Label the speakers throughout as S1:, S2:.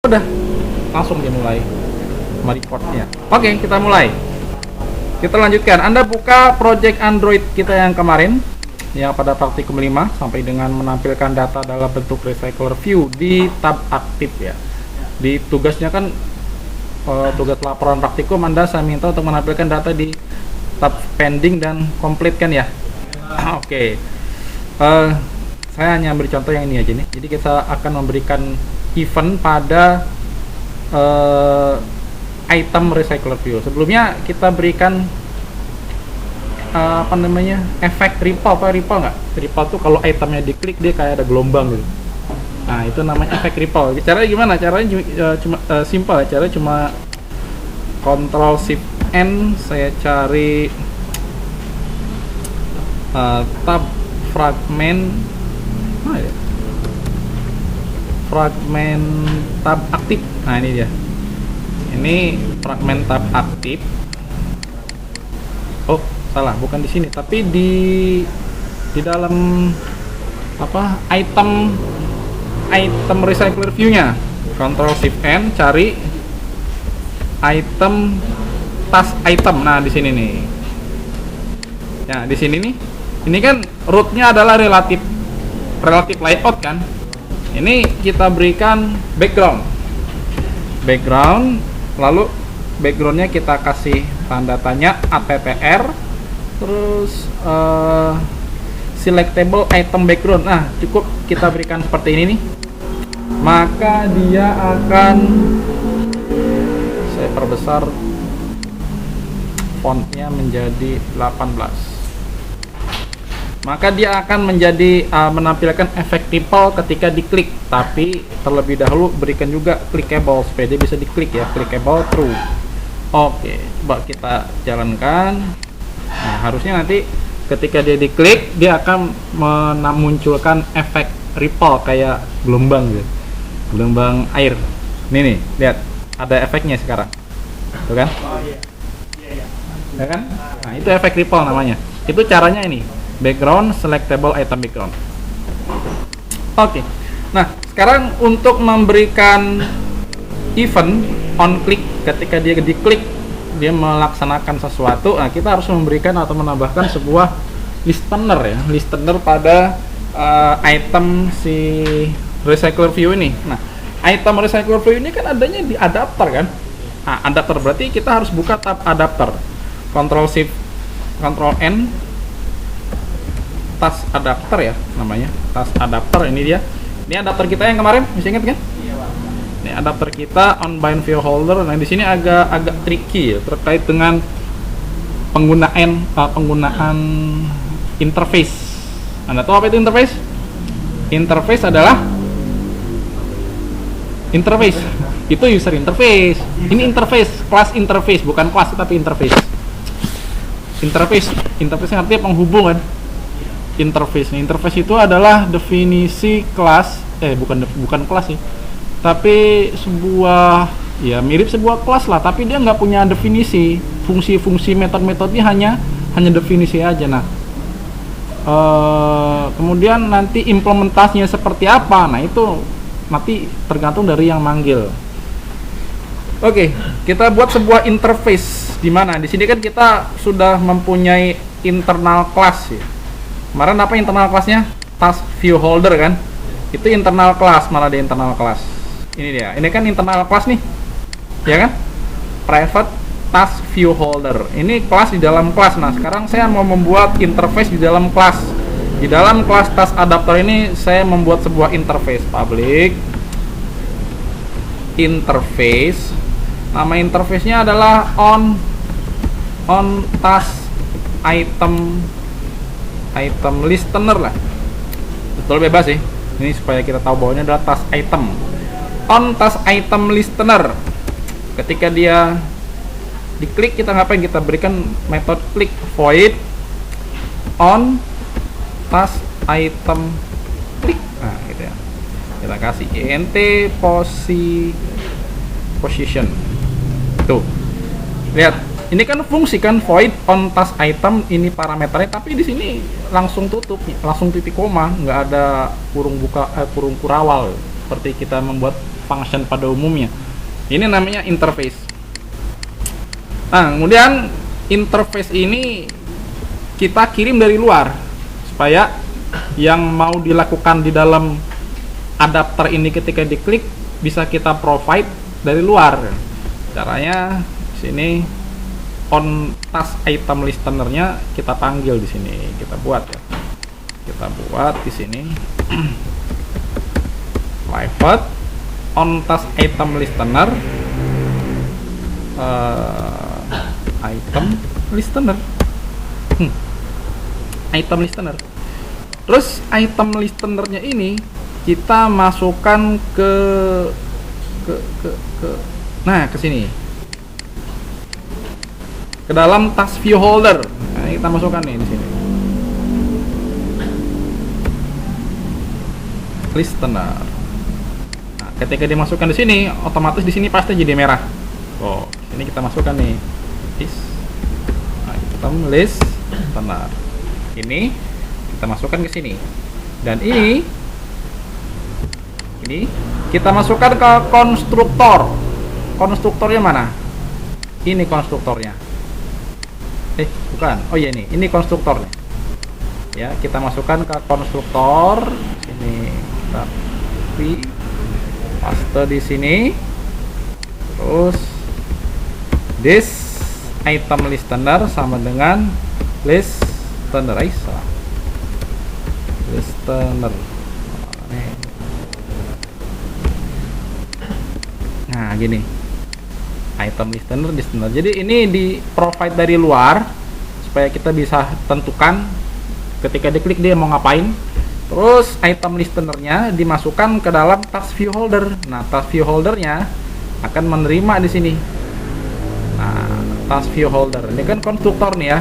S1: Udah, langsung dimulai mereportnya. Oke, kita mulai. Kita lanjutkan. Anda buka project Android kita yang kemarin, yang pada praktikum 5 sampai dengan menampilkan data dalam bentuk recycler view di tab aktif ya. Di tugasnya kan tugas laporan praktikum Anda saya minta untuk menampilkan data di tab pending dan complete kan ya. Oke. Saya hanya beri contoh yang ini aja nih. Jadi kita akan memberikan event pada item recycler view. Sebelumnya kita berikan apa namanya, efek ripple. Apa ripple nggak? Ripple tuh kalau itemnya diklik dia kayak ada gelombang gitu. Nah itu namanya efek ripple. Caranya gimana? Caranya cuma simple. Caranya cuma Ctrl Shift N. Saya cari tab fragment. Ya? Fragment tab aktif. Nah ini dia. Ini fragment tab aktif. Oh salah, bukan di sini, tapi di dalam apa item recycler view-nya. Ctrl Shift N, cari item task item. Nah di sini nih. Ya di sini nih. Ini kan root-nya adalah relatif layout kan. Ini kita berikan background, lalu backgroundnya kita kasih tanda tanya attr, terus selectable item background. Nah cukup kita berikan seperti ini nih, maka dia akan, saya perbesar fontnya menjadi 18. Maka dia akan menjadi menampilkan efek ripple ketika diklik, tapi terlebih dahulu berikan juga clickable supaya dia bisa diklik ya, clickable true. Oke, coba kita jalankan. Nah, harusnya nanti ketika dia diklik dia akan memunculkan efek ripple kayak gelombang gitu, gelombang air. Ini nih, lihat ada efeknya sekarang, tuh kan? Ya kan? Nah itu efek ripple namanya. Itu caranya ini. Background, selectable item background. Oke. Nah, sekarang untuk memberikan event on click, ketika dia diklik dia melaksanakan sesuatu. Nah, kita harus memberikan atau menambahkan sebuah listener ya, listener pada item si recycler view ini. Nah, item recycler view ini kan adanya di adapter kan. Nah, adapter berarti kita harus buka tab adapter. Ctrl Shift Ctrl N, task adapter ya namanya, task adapter. Ini dia, ini adapter kita yang kemarin, masih ingat kan? Ini adapter kita on bind view holder. Nah di sini agak tricky ya, terkait dengan penggunaan interface. Anda tahu apa itu interface? Interface adalah interface itu user interface. Ini interface, class interface, bukan kelas tapi interface. Interface artinya penghubungan. Interface. Nah, interface itu adalah definisi kelas, bukan kelas sih, tapi sebuah, ya mirip sebuah kelas lah, tapi dia nggak punya definisi, fungsi-fungsi, metode-metodenya hanya definisi aja. Nah, kemudian nanti implementasinya seperti apa, nah itu nanti tergantung dari yang manggil. Oke, kita buat sebuah interface. Di mana? Di sini kan kita sudah mempunyai internal class ya. Kemarin apa internal kelasnya? Task view holder kan? Itu internal class, malah di internal class. Ini dia. Ini kan internal class nih. Ya kan? Private task view holder. Ini kelas di dalam kelas. Nah, sekarang saya mau membuat interface di dalam kelas. Di dalam kelas task adapter ini saya membuat sebuah interface public interface. Nama interface-nya adalah on task item listener lah. Betul, bebas sih. Ini supaya kita tahu bahwa ini adalah task item. On task item listener. Ketika dia diklik, kita ngapain? Kita berikan metode klik void on task item klik. Nah, gitu ya. Kita kasih int position. Tuh. Lihat. Ini kan fungsi kan void on task item, ini parameternya, tapi di sini langsung tutup, langsung titik koma, nggak ada kurung kurawal seperti kita membuat function pada umumnya. Ini namanya interface. Nah, kemudian interface ini kita kirim dari luar supaya yang mau dilakukan di dalam adapter ini ketika diklik bisa kita provide dari luar. Caranya di sini on task item listener-nya kita panggil di sini, kita buat ya. Kita buat di sini private on task item listener item listener item listener. Terus item listenernya ini kita masukkan ke nah ke sini, ke dalam task view holder. Nah, kita masukkan nih di sini listener. Nah, ketika dimasukkan di sini, otomatis di sini pasti jadi merah. Oh, ini kita masukkan nih is item listener. Ini kita masukkan ke sini, dan ini kita masukkan ke konstruktor. Konstruktornya mana? Ini konstruktornya. Bukan. Oh iya, ini konstruktornya. Ya, kita masukkan ke konstruktor. Sini kita paste di sini. Terus this item listener sama dengan listener. Listener. Nah, gini. Item listener. Jadi ini di provide dari luar supaya kita bisa tentukan ketika diklik dia mau ngapain. Terus item listenernya dimasukkan ke dalam task view holder. Nah, task view holdernya akan menerima di sini. Nah, task view holder ini kan konstruktor nih ya,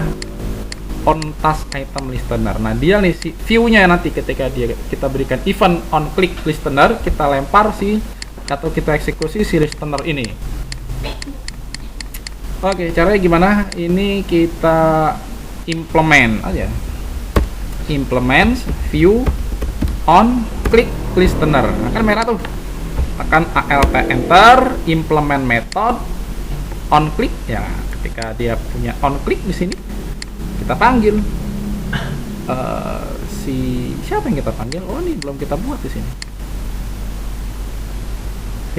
S1: on task item listener. Nah, dia nih si view-nya nanti ketika kita berikan event on click listener, kita lempar atau kita eksekusi si listener ini. Oke, caranya gimana? Ini kita implement aja. Implement view on click listener. Nah, kan merah tuh. Tekan alt enter, implement method on click ya. Ketika dia punya on click di sini, kita panggil siapa yang kita panggil? Oh, ini belum kita buat di sini.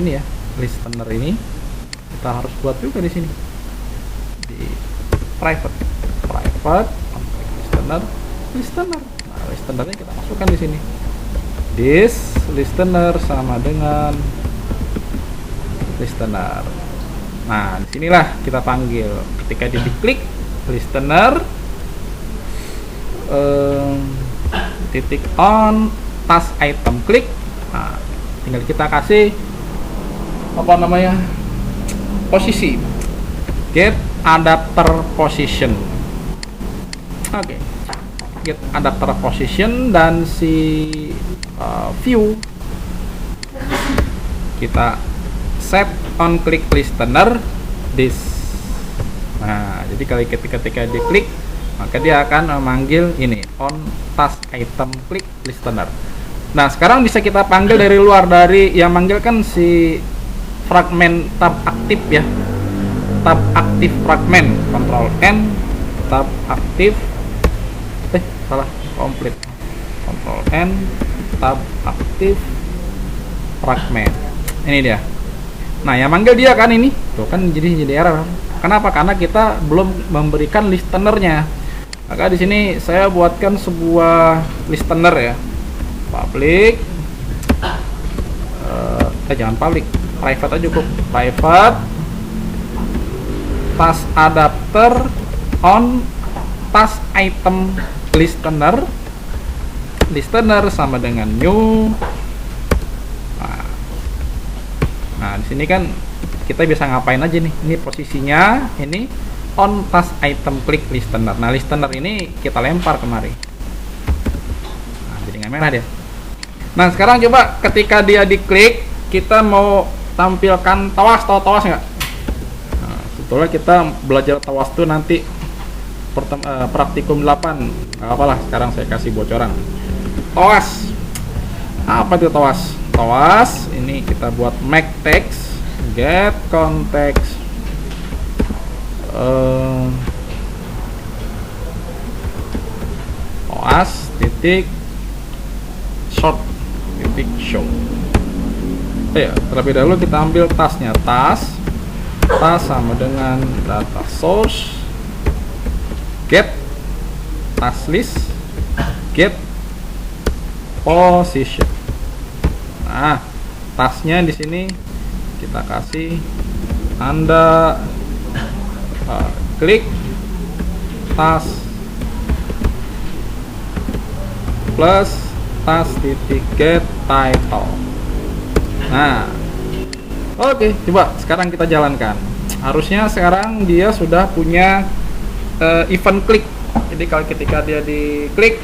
S1: Ini ya, listener ini kita harus buat juga di sini. Di private on click listener. Nah, listenernya kita masukkan di sini. This listener sama dengan listener. Nah, disinilah kita panggil. Ketika diklik listener titik on task item click. Nah, tinggal kita kasih posisi, get adapter position. Oke. Get adapter position, dan si view kita set on click listener this. Nah, jadi ketika diklik maka dia akan memanggil ini on task item click listener. Nah, sekarang bisa kita panggil dari luar, dari yang manggil kan si fragment tab aktif ya, tab aktif fragment, Ctrl N, tab aktif complete, Ctrl N, tab aktif fragment. Ini dia. Nah, yang manggil dia kan ini tuh kan jadi error. Kenapa? Karena kita belum memberikan listenernya. Maka di sini saya buatkan sebuah listener ya, public jangan public, private aja cukup. Private task adapter on task item listener sama dengan new. Nah, di sini kan kita bisa ngapain aja nih. Ini posisinya ini on task item click listener. Nah, listener ini kita lempar kemari. Nah, jadi nggak merah dia. Nah, sekarang coba ketika dia diklik, kita mau tampilkan tawas, tahu tawas nggak? Nah, sebetulnya kita belajar tawas tuh nanti praktikum 8. Nggak apalah, sekarang saya kasih bocoran. Tawas. Apa itu tawas? tawas. Ini kita buat make text, get context, tawas titik short titik show. Ya, terlebih dahulu kita ambil tasnya, tas sama dengan data source, get task list, get position. Nah, tasnya di sini kita kasih Anda klik tas plus tas titik get title. Nah, oke, coba sekarang kita jalankan. Harusnya sekarang dia sudah punya event klik. Jadi kalau ketika dia diklik,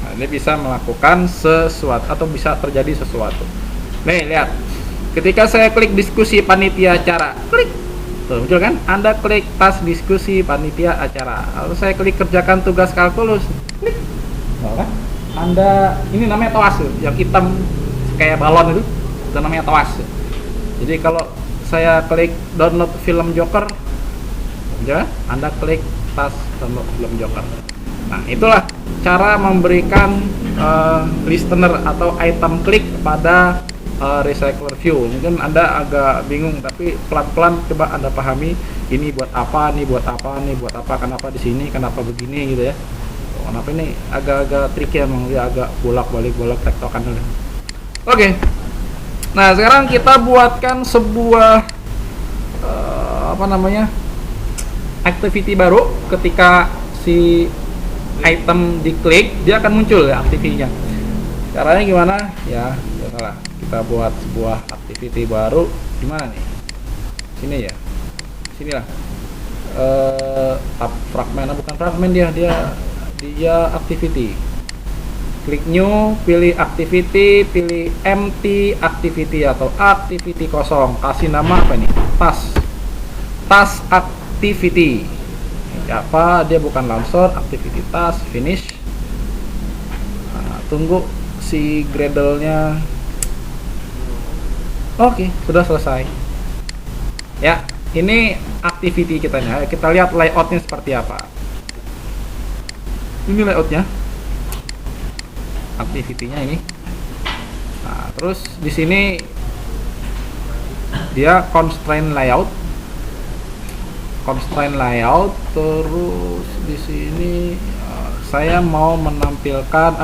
S1: nah, dia bisa melakukan sesuatu atau bisa terjadi sesuatu. Nih, lihat. Ketika saya klik diskusi panitia acara, klik. Tuh, muncul kan? Anda klik tas diskusi panitia acara. Lalu saya klik kerjakan tugas kalkulus, klik. Oh, kan? Anda, ini namanya tawas, yang hitam kayak balon itu namanya tawas. Jadi kalau saya klik download film Joker, ya, Anda klik tas download film Joker. Nah, itulah cara memberikan listener atau item klik pada recycler view. Mungkin Anda agak bingung, tapi pelan-pelan coba Anda pahami ini buat apa, nih buat apa, nih buat apa, kenapa di sini, kenapa begini gitu ya. Kenapa ini agak-agak tricky emang, dia agak bolak-balik tektokan dulu. Oke. Nah, sekarang kita buatkan sebuah activity baru. Ketika si item diklik, dia akan muncul ya activity-nya. Caranya gimana? Ya, salah. Kita buat sebuah activity baru. Gimana nih? Sini ya. Sinilah. Tab fragment, bukan fragment, dia activity. Klik new, pilih activity, pilih empty activity atau activity kosong. Kasih nama apa nih? Tas activity. Apa? Dia bukan launcher, activity task, finish. Nah, tunggu si Gradle-nya. Oke, sudah selesai. Ya, ini activity kita nya. Kita lihat layoutnya seperti apa. Ini layoutnya. Activity-nya ini. Nah, terus di sini dia constraint layout. Terus di sini saya mau menampilkan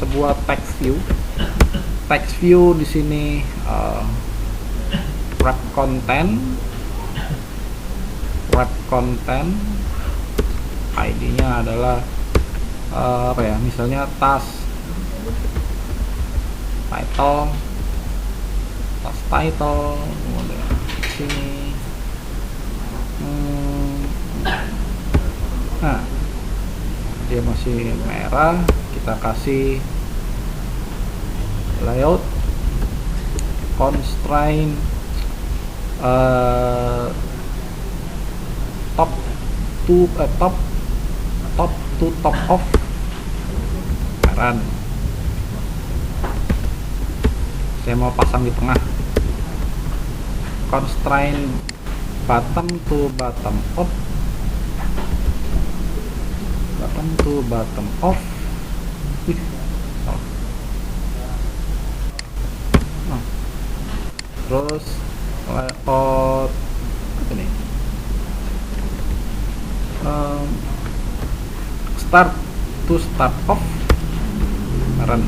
S1: sebuah text view. Text view di sini wrap content. ID-nya adalah misalnya task title kemudian sini. Nah, dia masih merah, kita kasih layout constraint top to top of run. Saya mau pasang di tengah. Constraint bottom to bottom of. Terus layout apa nih? Start to start off run.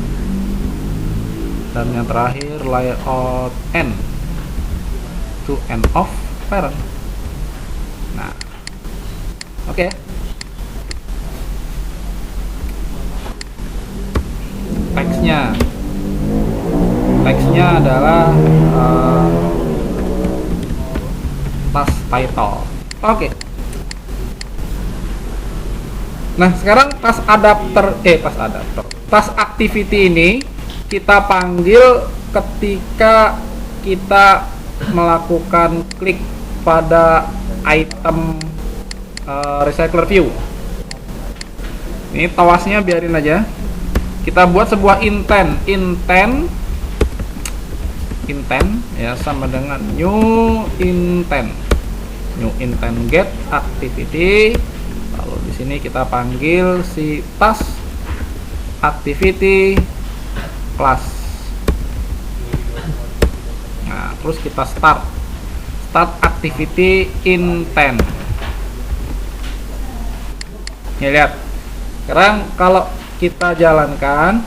S1: Dan yang terakhir layout end to end off parent. Nah, oke. Teksnya adalah task title. Oke. Nah, sekarang task activity ini kita panggil ketika kita melakukan klik pada item recycler view. Ini tawasnya biarin aja. Kita buat sebuah intent intent ya, sama dengan new intent get activity. Lalu di sini kita panggil si task activity class. Nah, terus kita start activity intent. Nih lihat. Sekarang kalau kita jalankan,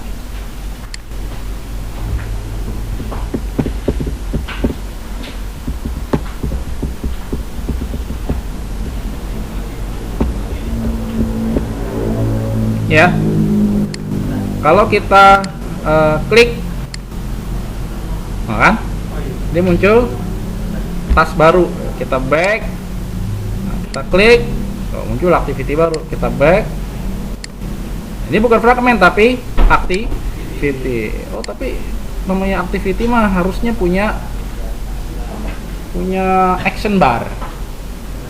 S1: ya, kalau kita klik, nah kan dia muncul task baru. Kita back, nah, kita klik, muncul activity baru. Kita back, ini bukan fragment tapi activity. Oh, tapi namanya activity mah harusnya punya action bar.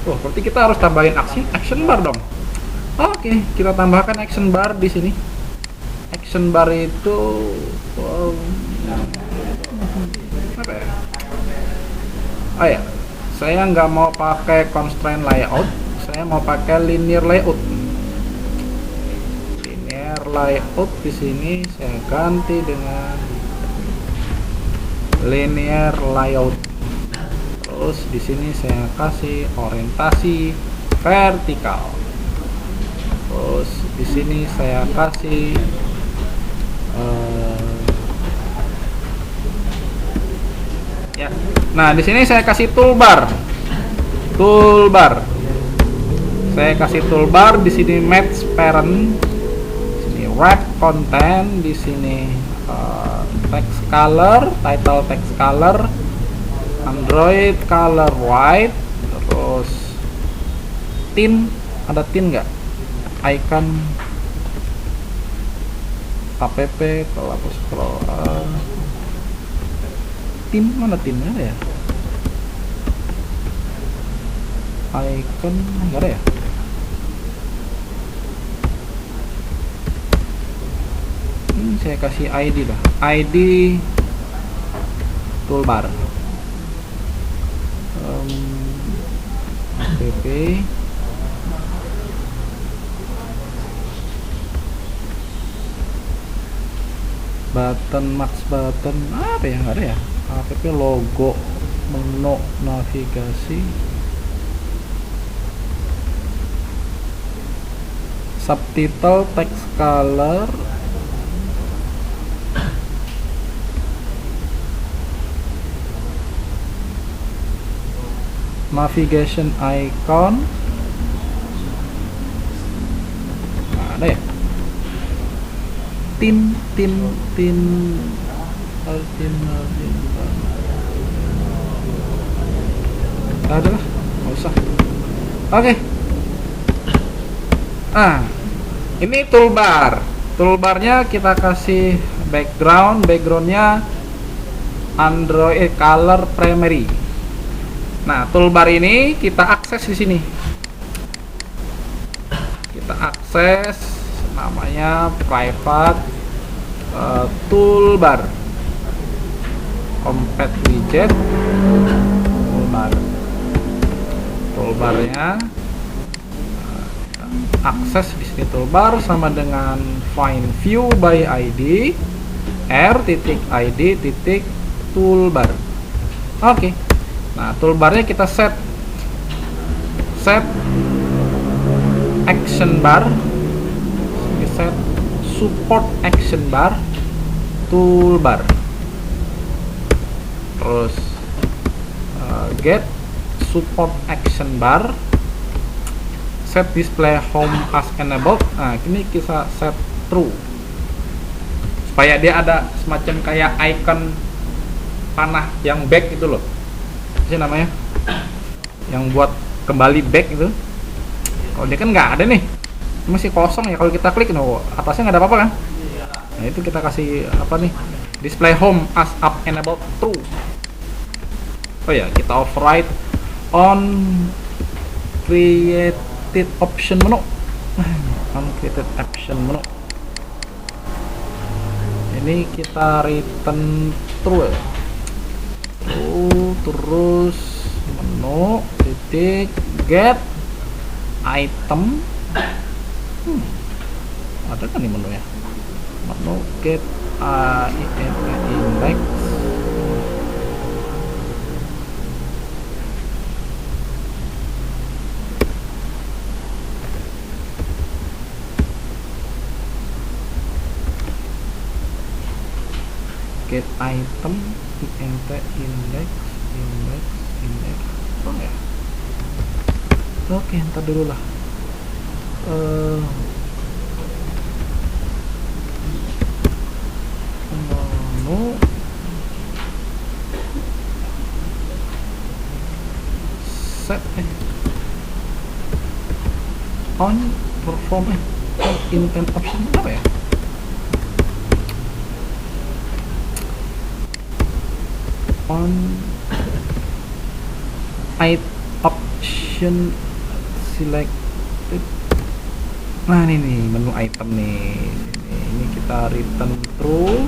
S1: Oh, berarti kita harus tambahin action bar dong. Oke, kita tambahkan action bar di sini. Action bar itu apa ya? Oh ya, saya nggak mau pakai constraint layout, saya mau pakai linear layout. Linear layout di sini saya ganti dengan linear layout. Terus di sini saya kasih orientasi vertikal. Terus di sini saya kasih ya. Nah, di sini saya kasih toolbar. Saya kasih toolbar di sini match parent, di sini wrap content, di sini text color, title text color, Android color white, terus tint, ada tint nggak? Icon app kalau aku scroll tim mana timnya ada ya, icon nggak ada ya. Saya kasih ID lah, ID toolbar app button, max button, apa ya, nggak ada ya. App logo, menu navigasi, subtitle, text color, navigation icon, nggak ada ya. Tim ada lah, nggak usah. Oke. Ini toolbarnya kita kasih backgroundnya Android color primary. Nah, toolbar ini kita akses di sini, kita akses namanya private toolbar, compat widget toolbarnya akses di sini. Toolbar sama dengan find view by ID r.id toolbar. Oke. Nah, toolbarnya kita set action bar, set support action bar toolbar, terus get support action bar, set display home as enabled. Nah, ini kita set true supaya dia ada semacam kayak icon panah yang back itu loh, sih namanya, yang buat kembali back itu. Kalau dia kan nggak ada nih, masih kosong ya. Kalau kita klik, no, atasnya nggak ada apa-apa kan. Nah, itu kita kasih apa nih, display home as up enabled true. Oh ya, kita override on created option menu. On created option menu ini kita return true ya. terus menu titik get item. Ada kan nih menu ya, menu get index. Get item index apa ya? Oke, ntar dulu lah. Menu set on perform intent option apa ya? On option selected. Nah ini nih menu item nih. Ini kita return true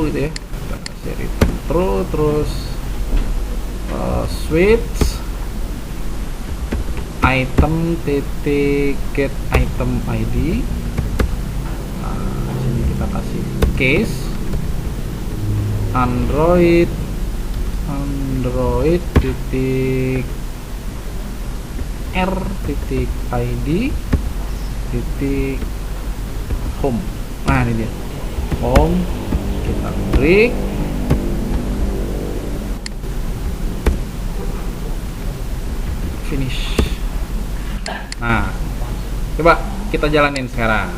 S1: gitu ya. Kita kasih return true, terus switch item titik get item ID. Nah, sini kita kasih case Android titik r titik id titik home. Nah ini dia home, kita klik finish. Nah coba kita jalanin sekarang.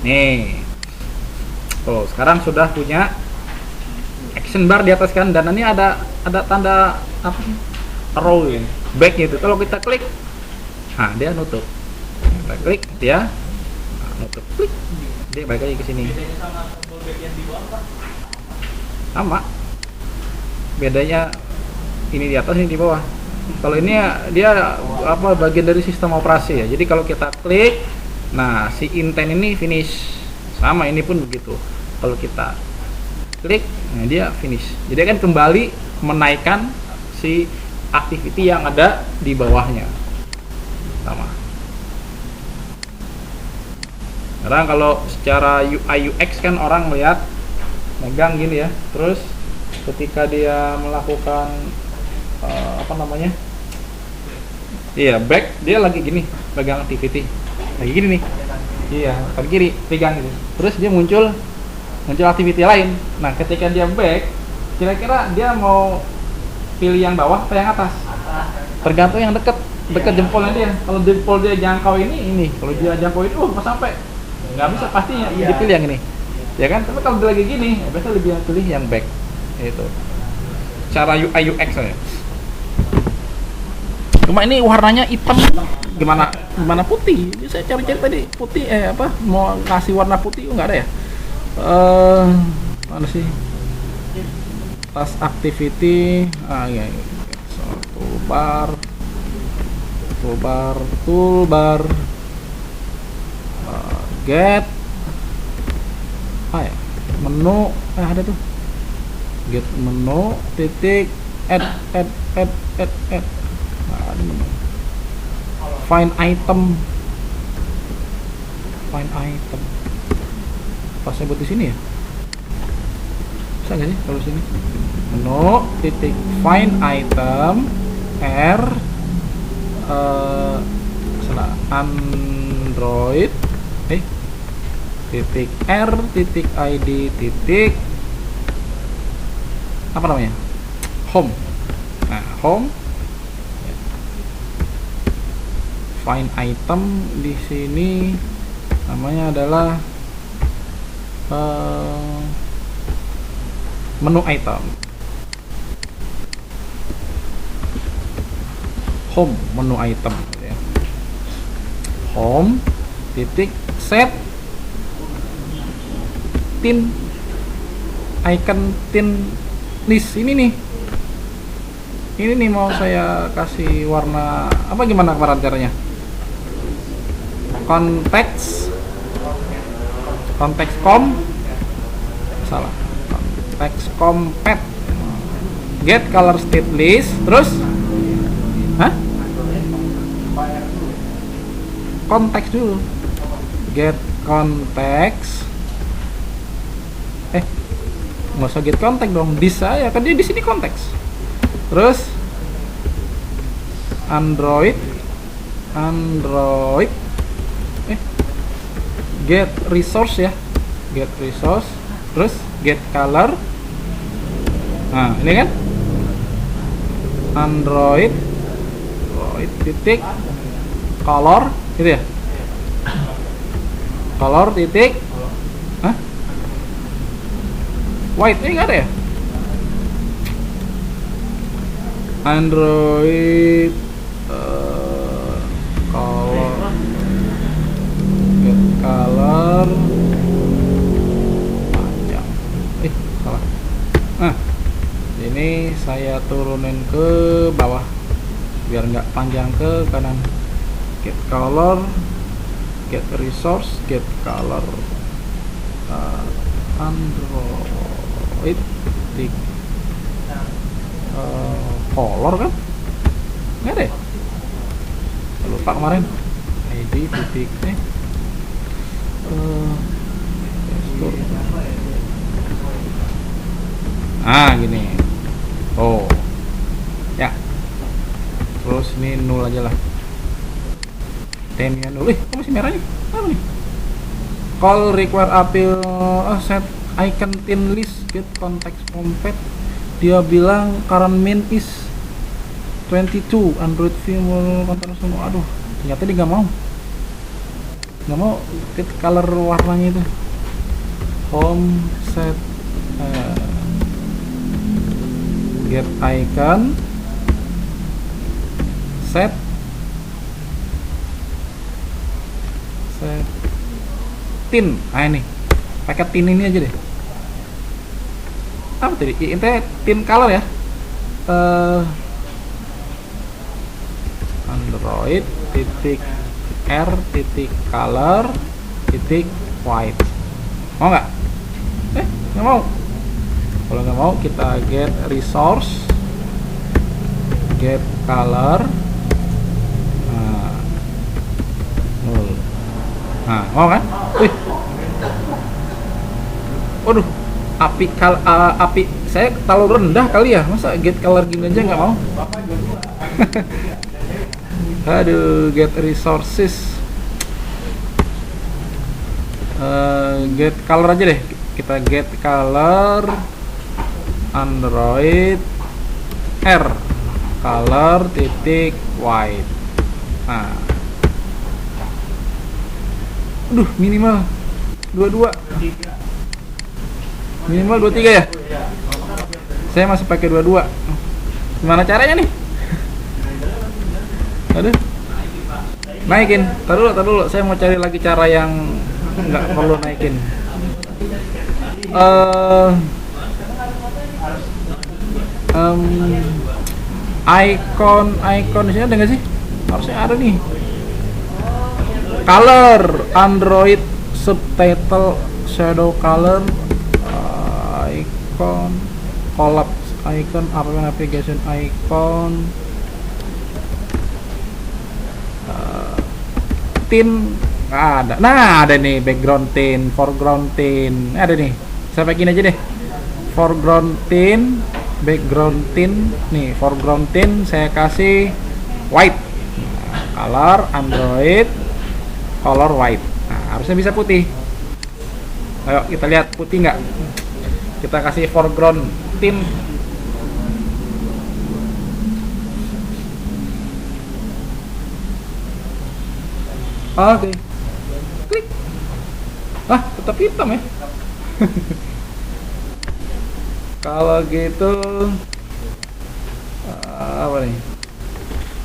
S1: Nih, tuh sekarang sudah punya action bar di atas kan, dan ini ada tanda apa sih, arrow ini, back gitu. Kalau kita klik, nah dia nutup. Kita klik, dia nutup. Klik, dia balik lagi ke sini. Sama, bedanya ini di atas, ini di bawah. Kalau ini dia apa bagian dari sistem operasi ya. Jadi kalau kita klik, nah si intent ini finish, sama ini pun begitu. Kalau kita klik, nah dia finish. Jadi akan kembali menaikkan si activity yang ada di bawahnya. Sama. Sekarang kalau secara UI UX kan orang melihat megang gini ya. Terus ketika dia melakukan apa namanya? Iya, back dia lagi gini, pegang activity. Lagi gini nih, iya, ke kiri pegang gitu, terus dia muncul activity lain. Nah ketika dia back, kira-kira dia mau pilih yang bawah atau yang atas? Tergantung yang dekat jempolnya dia. Kalau jempol dia jangkau ini, kalau dia jangkau ini pas sampai nggak bisa, pastinya dipilih yang ini ya kan. Tapi kalau dia lagi gini, biasanya lebih pilih yang back. Itu cara UI UX saya. Cuma ini warnanya hitam, gimana putih. Saya cari-cari tadi putih, mau kasih warna putih nggak ada ya. Mana sih task activity, ya. So, toolbar get ya, menu ada tuh, get menu titik add. Find item. Pas sebut di sini ya? Bisa nggak sih kalau sini? Menu titik find item r salah Android titik r titik id titik apa namanya? Home. Nah home. Find item di sini namanya adalah menu item. Home, menu item ya. Home titik set tin icon tin list ini nih mau saya kasih warna apa, gimana kemarin caranya? Konteks salah, konteks compact, get color state list, terus konteks dulu, get konteks, nggak usah get konteks dong, dis saya kan dia di sini konteks, terus Android get resource ya, get resource, terus get color. Nah ini kan Android titik color gitu ya, color titik white, ini nggak ada ya, Android color get color panjang, salah. Nah ini saya turunin ke bawah biar nggak panjang ke kanan, get color, get resource, get color, Android titik color kan nggak ada ya? Lupa kemarin ID titik gini. Oh ya, terus ini nol aja lah, temnya nol. Kok masih merah nih? Apa nih? Call require appeal set icon tin list get context compact. Dia bilang current min is 22 Android view control semua. Aduh, ternyata dia nggak mau get color warnanya itu. Home set get icon set tin. Ini pakai tin ini aja deh. Apa tadi? Intinya tin color ya. Android titik r titik color titik white. Mau nggak? Nggak mau. Kalau nggak mau kita get resource, get color. Nah, mau kan? Waduh, api saya terlalu rendah kali ya, masa get color gini aja nggak mau? Aduh, get resources, get color aja deh, kita get color Android R color titik white. Nah, aduh, minimal 22, minimal 23 ya. Saya masih pakai 22. Gimana caranya nih? Aduh, naikin. Tar dulu. Saya mau cari lagi cara yang nggak perlu naikin. Icon di sini ada nggak sih? Harusnya ada nih. Color Android subtitle shadow color icon collapse icon navigation icon tin nggak ada. Nah, ada nih background tin, foreground tin, ada nih. Saya pakai ini aja deh, foreground tin, background tin. Nih foreground tin saya kasih white. Color Android color white. Nah, harusnya bisa putih. Ayo kita lihat putih nggak. Kita kasih foreground tin. Oke. Klik. Tetap hitam ya. Kalau gitu apa nih?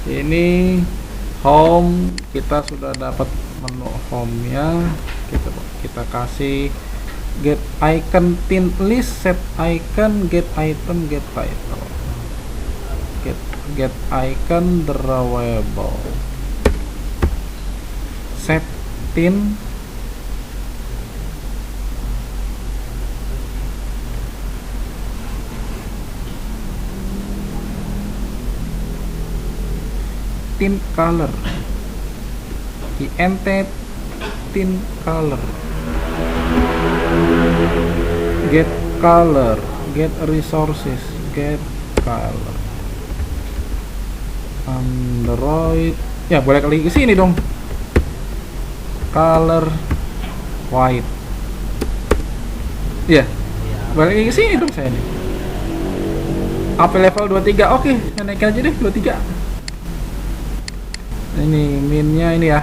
S1: Ini home, kita sudah dapat menu home-nya. Kita kasih get icon tint list, set icon, get item, get title, get icon drawable, set tint, tint color, int tint color, get color, get resources, get color, Android ya, boleh kali ke sini dong, color white ya, balik lagi ke sini dong saya nih. AP level 23, oke, saya naikin aja deh 23. Ini minnya ini ya,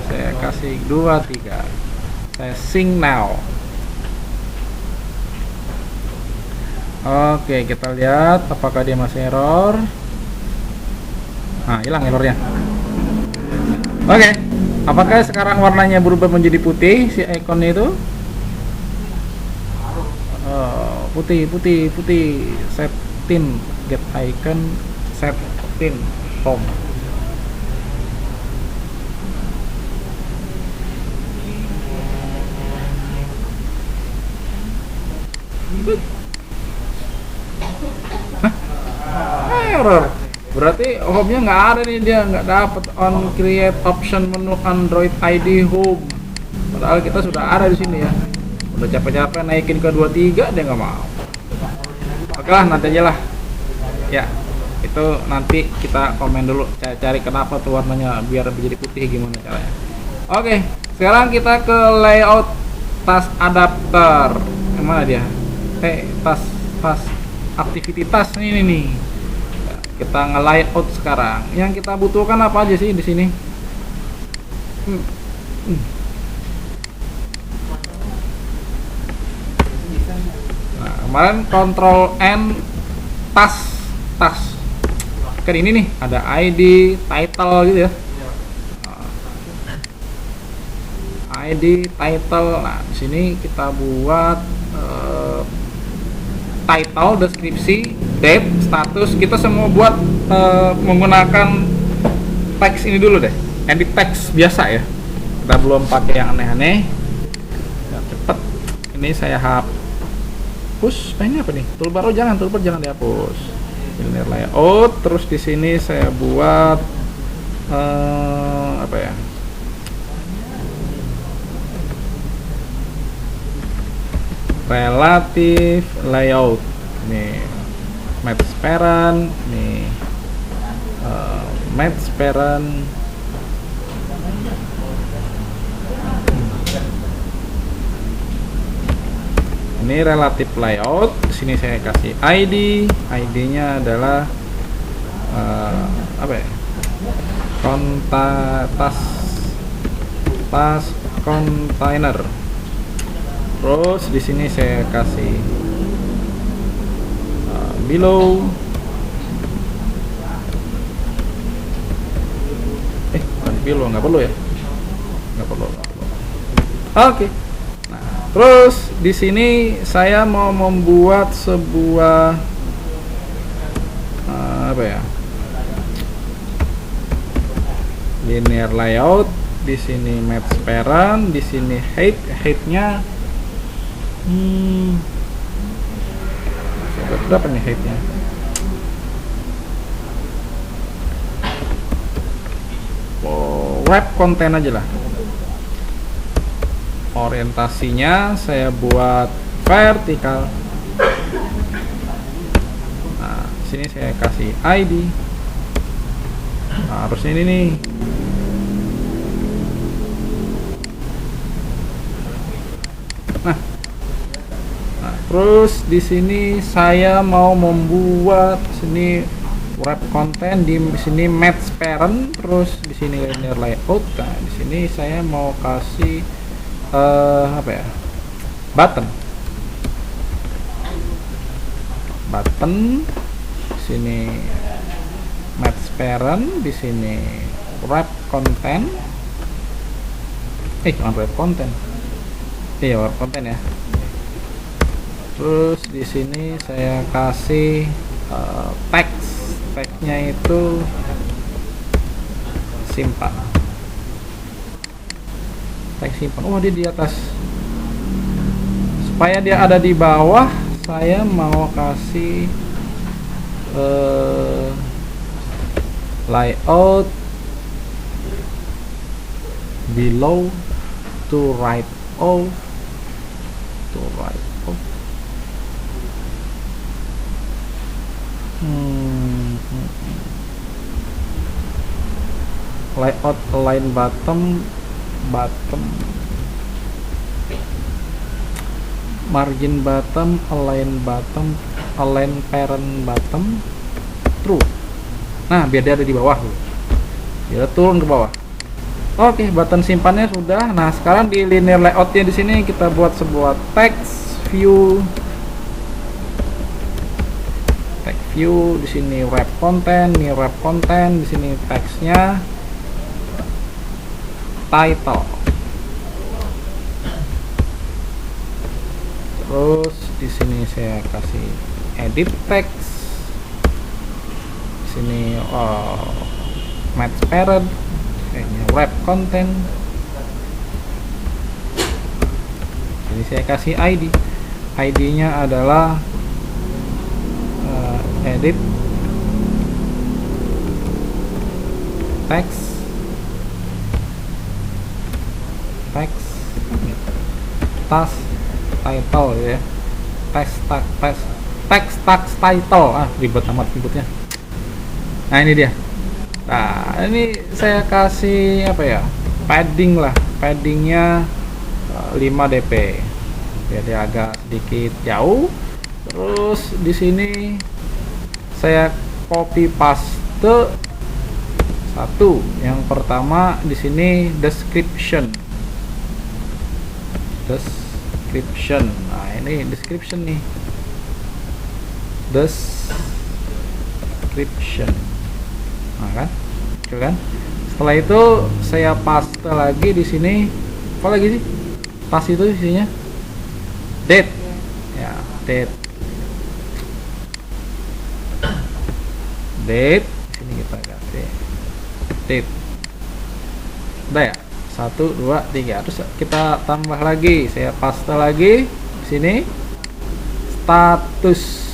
S1: saya kasih 23, saya sync now. Oke, kita lihat apakah dia masih error. Nah, hilang errornya. Oke, apakah sekarang warnanya berubah menjadi putih si ikonnya itu? Putih. Set tint, get icon, set tint, home. Error. Berarti home-nya nggak ada nih, dia nggak dapat on create option menu Android ID home. Padahal kita sudah ada di sini ya. Udah capek-capek naikin ke 23, dia nggak mau. Oke lah, nanti aja lah. Ya, itu nanti kita komen dulu, cari kenapa tuh warnanya biar menjadi putih, gimana caranya. Oke, sekarang kita ke layout tas adapter. Yang mana dia? Tas activity task ini nih. Kita nge-layout sekarang. Yang kita butuhkan apa aja sih di sini? Nah, kemarin Control N tas. Kan ini nih, ada ID, title gitu ya. ID, title. Nah, di sini kita buat title, deskripsi, date, status. Kita semua buat menggunakan teks ini dulu deh, edit teks biasa ya, kita belum pakai yang aneh-aneh. Ya, cepet. Ini saya hapus. Ini apa nih? Toolbar, toolbar jangan dihapus. Ini layout. Terus di sini saya buat apa ya? Relative layout. Nih match parent, nih match parent. Ini relative layout. Di sini saya kasih ID. ID-nya adalah apa ya? Tas container. Terus di sini saya kasih below. Below nggak perlu ya? Nggak perlu. Oke. Nah, terus di sini saya mau membuat sebuah apa ya? Linear layout. Di sini match parent, di sini height-nya berapa nih height-nya? Wrap content aja lah. Orientasinya saya buat vertikal. Nah, sini saya kasih ID. Nah, harus ini nih. Terus di sini saya mau membuat sini wrap content, di sini match parent, terus di sini linear layout. Nah, di sini saya mau kasih apa ya? Button. Di sini match parent, di sini wrap content. Wrap content. Iya, wrap content ya. Terus di sini saya kasih tagnya itu simpan. Tag simpan. Oh, dia di atas. Supaya dia ada di bawah, saya mau kasih layout below to right off layout align bottom margin bottom align parent bottom true. Nah, biar dia ada di bawah, biar turun ke bawah. Oke, button simpannya sudah. Nah, sekarang di linear layoutnya di sini kita buat sebuah text view di sini wrap content, ini wrap content, di sini teksnya title. Terus di sini saya kasih edit text. Di sini match parent, kayaknya wrap content. Jadi saya kasih ID. ID-nya adalah edit text task title ya, text title. Ribet amat nyebutnya. Nah, ini dia. Nah, ini saya kasih apa ya, padding lah, paddingnya 5 dp biar dia agak sedikit jauh. Terus di sini saya copy paste satu. Yang pertama di sini description. Nah, ini description nih. Description. Nah, kan? Gitu kan? Setelah itu saya paste lagi di sini. Apa lagi sih? Pas itu isinya date. Ya, date. Sini kita kasih date. Udah ya? 1, 2, 3. Terus kita tambah lagi. Saya paste lagi di sini. Status.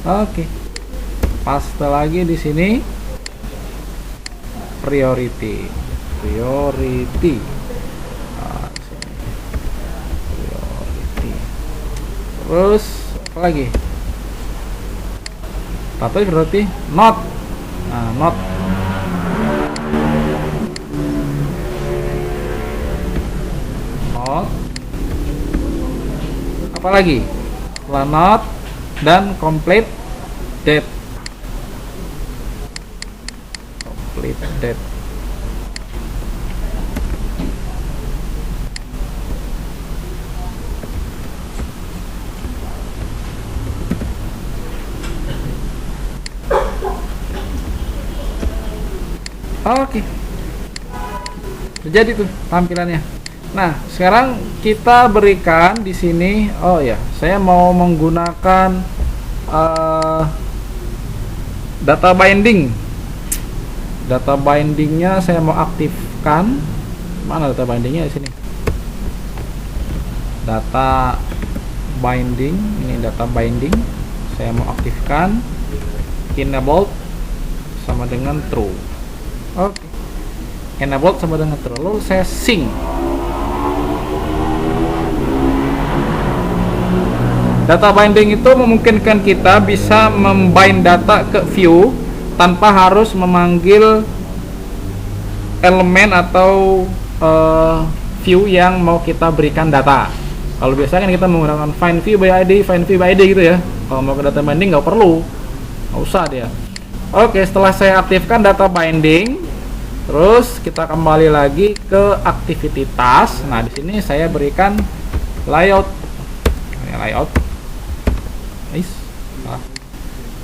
S1: Oke. Paste lagi di sini. Priority. Nah, sini. Priority. Terus apa lagi? Status berarti not. Nah, not. Apa lagi? Setelah not dan complete date. Oke. Jadi tuh tampilannya. Nah, sekarang kita berikan di sini. Oh ya, saya mau menggunakan data binding. Data bindingnya saya mau aktifkan. Mana data bindingnya di sini? Data binding. Ini data binding. Saya mau aktifkan. Enabled sama dengan true. Oke. Enabled sama dengan true. Lalu saya sync. Data binding itu memungkinkan kita bisa membind data ke view tanpa harus memanggil elemen atau view yang mau kita berikan data. Kalau biasanya kan kita menggunakan find view by ID gitu ya. Kalau mau ke data binding nggak perlu, nggak usah dia. Oke, setelah saya aktifkan data binding, terus kita kembali lagi ke activity task. Nah, di sini saya berikan layout.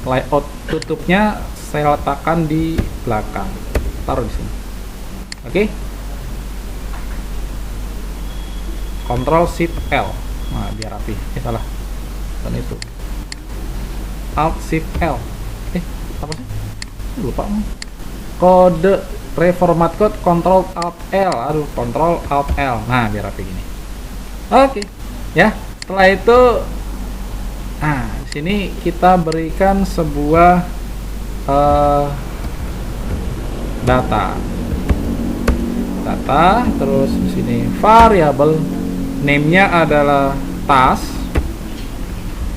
S1: layout tutupnya saya letakkan di belakang, taruh di sini. Oke. Ctrl Shift L. Nah, biar rapi. Salah. Dan itu. Alt Shift L. Apa sih? Lupa. Kode reformat code Ctrl Alt L. Aduh, Ctrl Alt L. Nah, biar rapi gini. Oke. Ya, setelah itu di sini kita berikan sebuah data, terus di sini variabel name-nya adalah task.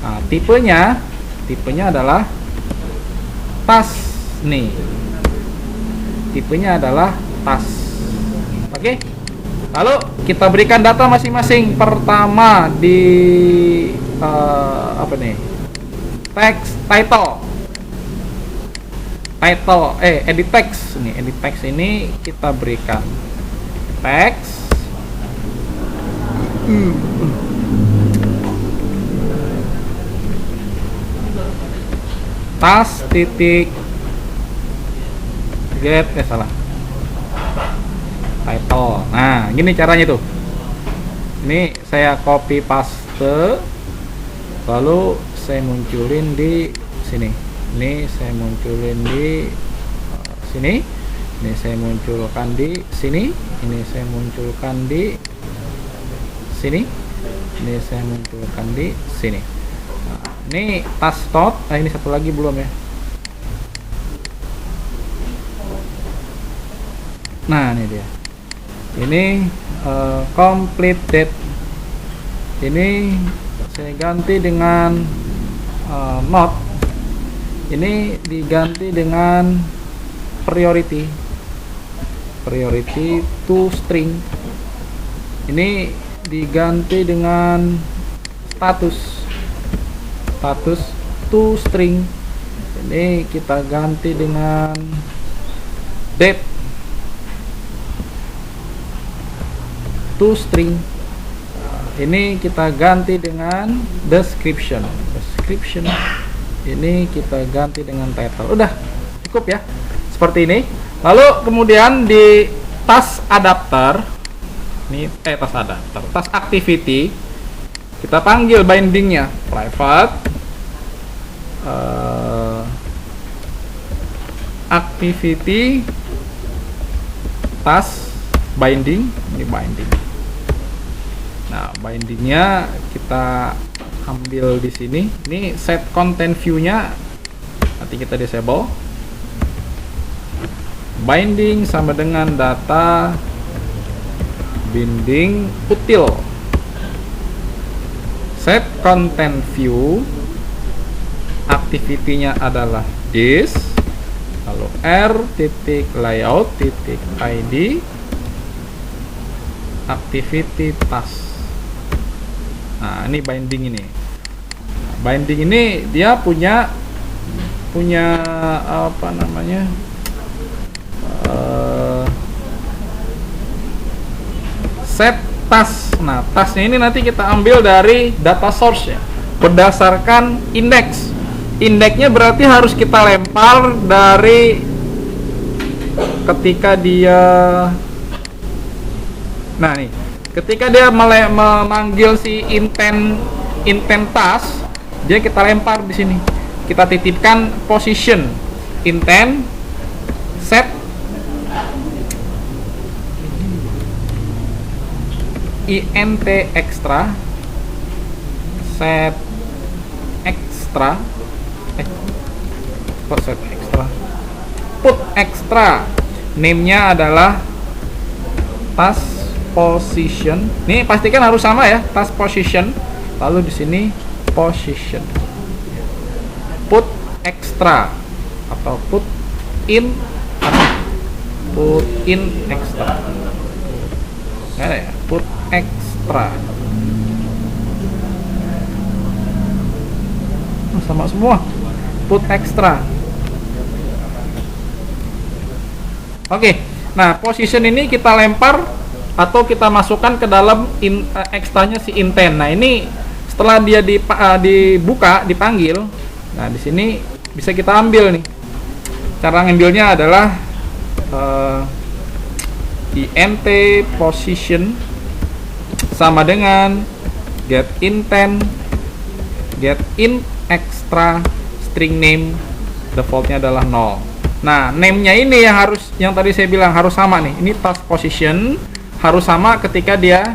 S1: Nah, tipenya adalah task nih. Tipenya adalah task. Oke. Lalu kita berikan data masing-masing. Pertama di apa nih? Text title. Edit text. Nih, edit text ini kita berikan text task titik get salah title. Nah, gini caranya tuh. Ini saya copy paste, lalu saya munculin di sini. Ini saya munculin di sini. Ini saya munculkan di sini. Ini saya munculkan di sini. Ini saya munculkan di sini. Nah, ini task tot. Nah, ini satu lagi belum ya. Nah, ini dia. Ini completed. Ini saya ganti dengan not. Ini diganti dengan priority to string. Ini diganti dengan status to string. Ini kita ganti dengan date to string. Ini kita ganti dengan description. Ini kita ganti dengan title. Udah cukup ya, seperti ini. Lalu kemudian di task adapter, ini task activity, kita panggil bindingnya private activity task binding. Ini binding. Nah, bindingnya kita ambil di sini. Ini set content view-nya nanti kita disable. Binding sama dengan data binding util. Set content view, activity-nya adalah this, lalu r.layout.id activity task. Nah, ini binding ini. Binding ini dia punya apa namanya? Set task. Nah, tasknya ini nanti kita ambil dari data source ya, berdasarkan indeks. Indeksnya berarti harus kita lempar dari ketika dia, nah nih, ketika dia memanggil si intent task, dia kita lempar di sini. Kita titipkan position intent set int extra set extra put extra, name-nya adalah task position. Nih pastikan harus sama ya, task position. Lalu di sini position. Put extra atau put in extra. Nggak ada ya, put extra. Sama semua. Put extra. Oke. Nah, position ini kita lempar atau kita masukkan ke dalam ekstranya si intent. Nah, ini setelah dia dibuka, dipanggil. Nah, di sini bisa kita ambil nih. Cara ngambilnya adalah int position sama dengan get intent get int extra string name, defaultnya adalah 0. Nah, name-nya ini yang tadi saya bilang harus sama nih. Ini task position harus sama ketika dia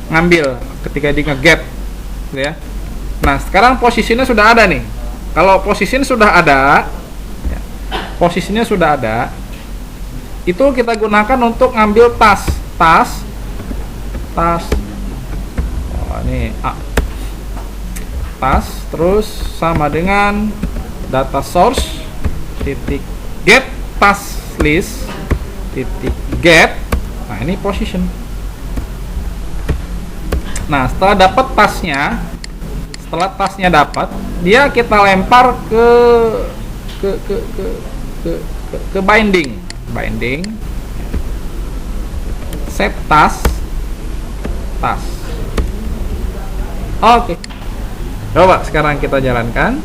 S1: ngambil, ketika dia nge-get gitu ya. Nah, sekarang posisinya sudah ada nih. Kalau posisinya sudah ada ya, posisinya sudah ada, itu kita gunakan untuk ngambil task. Oh, ini task terus sama dengan data source titik get task list titik get. Nah, ini position. Nah, setelah dapat tasknya dapat, dia kita lempar ke binding set task. Oke. Coba sekarang kita jalankan.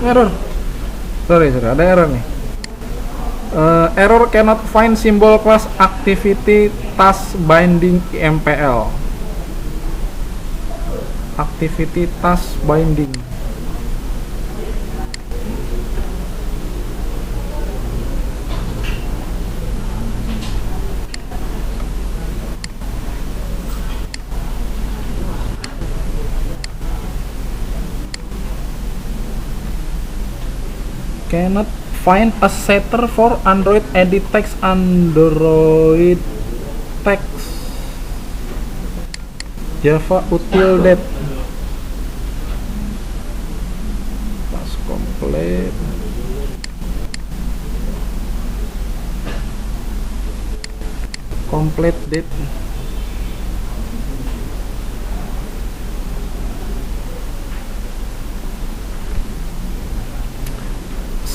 S1: Error. Sorry, ada error nih. Error cannot find symbol class activity task binding MPL. Activity task binding. Cannot find a setter for Android edit text Android text Java util det pas complete det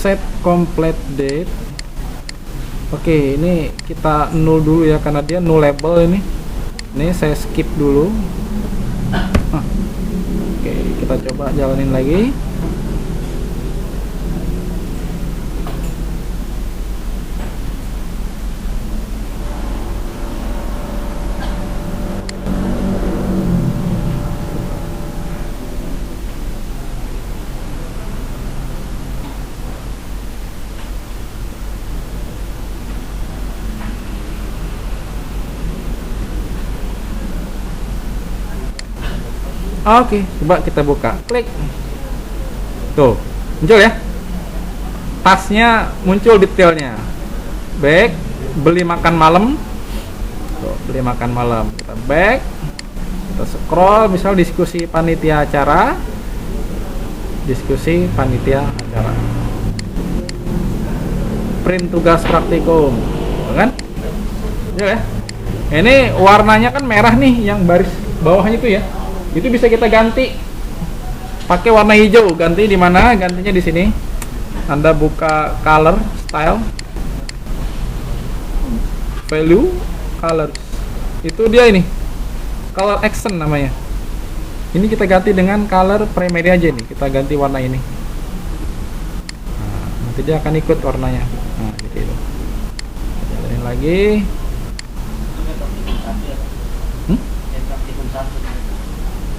S1: set complete date. Oke, ini kita null dulu ya karena dia nullable ini. Ini saya skip dulu. Oke, kita coba jalanin lagi. Oke, coba kita buka, klik, tuh muncul ya, tasnya muncul detailnya, back, beli makan malam, tuh, beli makan malam, kita back, kita scroll, misal diskusi panitia acara, print tugas praktikum, kan, muncul ya, ini warnanya kan merah nih, yang baris bawahnya itu ya. Itu bisa kita ganti pakai warna hijau. Ganti di mana? Gantinya di sini. Anda buka color, style, value, colors. Itu dia ini. Color action namanya. Ini kita ganti dengan color primary aja nih. Kita ganti warna ini. Nah, nanti dia akan ikut warnanya. Nah, gitu itu. Jalanin lagi.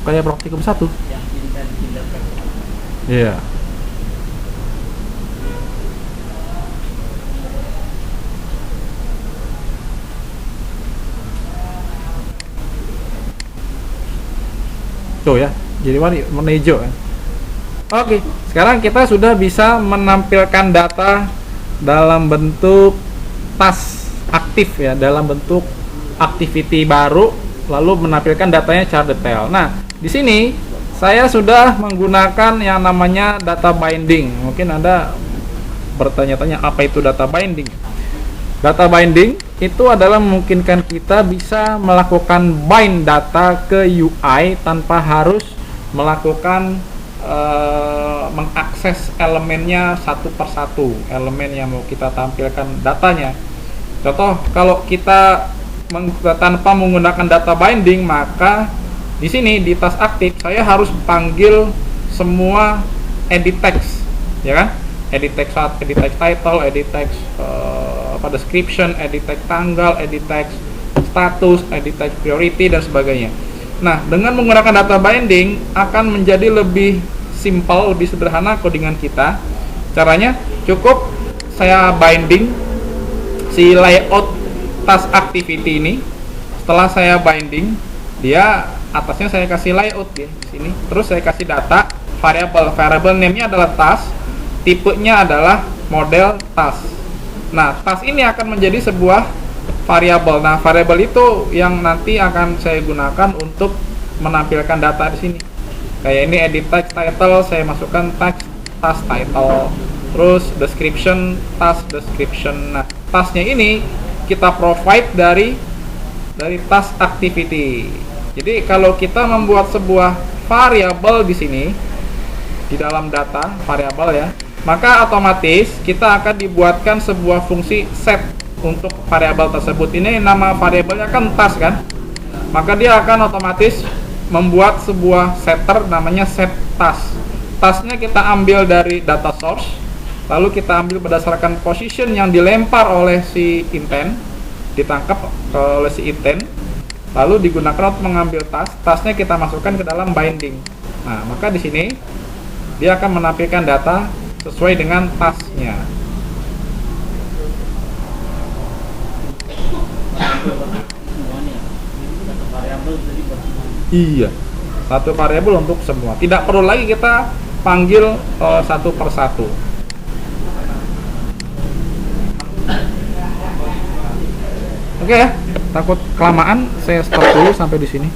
S1: Kayak praktikum 1. Iya. Tuh ya, jadi warna hijau kan. Oke, sekarang kita sudah bisa menampilkan data dalam bentuk task aktif ya, dalam bentuk activity baru, lalu menampilkan datanya secara detail. Nah, di sini saya sudah menggunakan yang namanya data binding. Mungkin Anda bertanya-tanya apa itu data binding. Data binding itu adalah memungkinkan kita bisa melakukan bind data ke UI tanpa harus melakukan mengakses elemennya satu persatu, elemen yang mau kita tampilkan datanya. Contoh, kalau kita tanpa menggunakan data binding, maka di sini di tas aktif saya harus panggil semua edit text, ya kan? Edit text edit text title, edit text description, edit text tanggal, edit text status, edit text priority dan sebagainya. Nah, dengan menggunakan data binding akan menjadi lebih simple, lebih sederhana codingan kita. Caranya cukup saya binding si layout task activity ini. Setelah saya binding, dia atasnya saya kasih layout ya di sini. Terus saya kasih data variable name-nya adalah task, tipenya adalah model task. Nah, task ini akan menjadi sebuah variabel. Nah, variabel itu yang nanti akan saya gunakan untuk menampilkan data di sini. Kayak ini edit text title, saya masukkan task title. Terus description, task description. Nah, tasknya ini kita provide dari task activity. Jadi kalau kita membuat sebuah variabel di sini di dalam data variabel ya, maka otomatis kita akan dibuatkan sebuah fungsi set untuk variabel tersebut. Ini nama variabelnya kan task kan, maka dia akan otomatis membuat sebuah setter namanya set task. Tasknya kita ambil dari data source, lalu kita ambil berdasarkan position yang dilempar oleh si intent, ditangkap oleh si intent, lalu digunakan untuk mengambil tasknya kita masukkan ke dalam binding. Nah, maka di sini dia akan menampilkan data sesuai dengan tasknya. Iya, satu variabel untuk semua. Tidak perlu lagi kita panggil satu persatu. Oke ya, takut kelamaan, saya stop dulu sampai di sini.